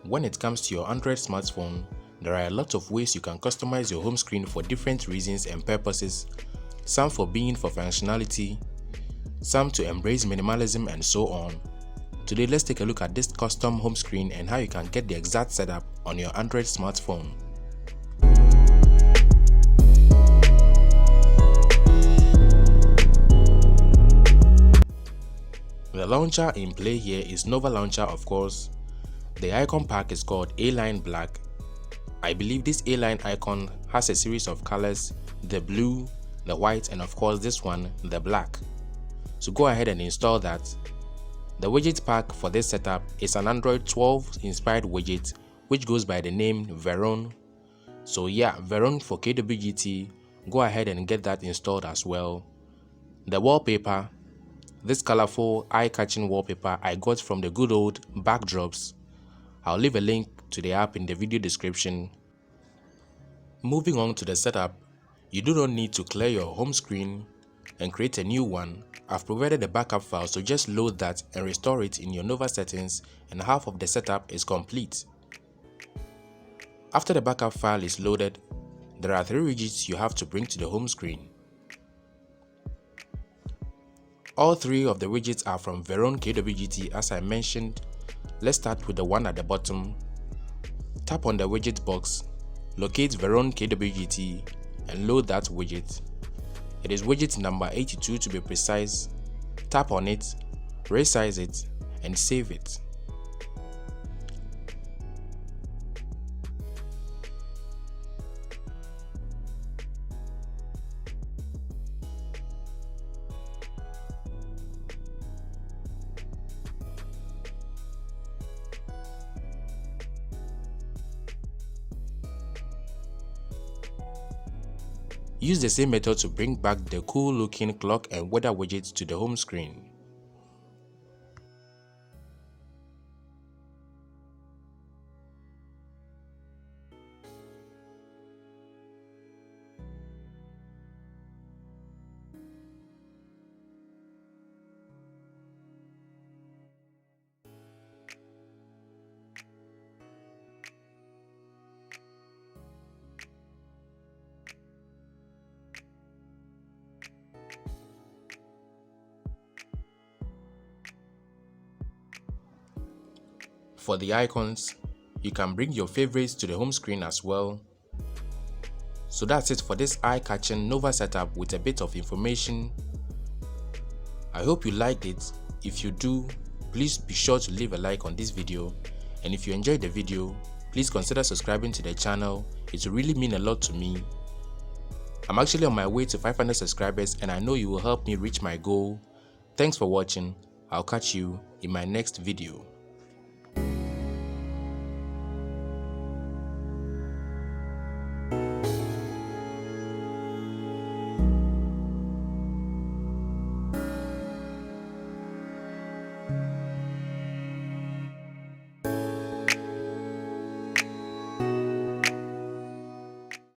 When it comes to your Android smartphone, there are a lot of ways you can customize your home screen for different reasons and purposes, some for functionality, some to embrace minimalism, and so on. Today, let's take a look at this custom home screen and how you can get the exact setup on your Android smartphone. The launcher in play here is Nova Launcher, of course. The icon pack is called Aline Black. I believe this Aline icon has a series of colors: the blue, the white, and of course this one, the black. So go ahead and install that. The widget pack for this setup is an Android 12 inspired widget which goes by the name Verrone. So yeah, Verrone for KWGT, go ahead and get that installed as well. The wallpaper, this colorful eye-catching wallpaper I got from the good old Backdrops. I'll leave a link to the app in the video description. Moving on to the setup, you do not need to clear your home screen and create a new one. I've provided a backup file, so just load that and restore it in your Nova settings and half of the setup is complete. After the backup file is loaded, there are 3 widgets you have to bring to the home screen. All 3 of the widgets are from Verrone KWGT as I mentioned. Let's start with the one at the bottom. Tap on the widget box, locate Verrone KWGT and load that widget. It is widget number 82 to be precise. Tap on it, resize it, and save it. Use the same method to bring back the cool looking clock and weather widgets to the home screen. For the icons, you can bring your favorites to the home screen as well. So that's it for this eye-catching Nova setup with a bit of information. I hope you liked it. If you do, please be sure to leave a like on this video, and if you enjoyed the video, please consider subscribing to the channel. It will really mean a lot to me. I'm actually on my way to 500 subscribers and I know you will help me reach my goal. Thanks for watching. I'll catch you in my next video.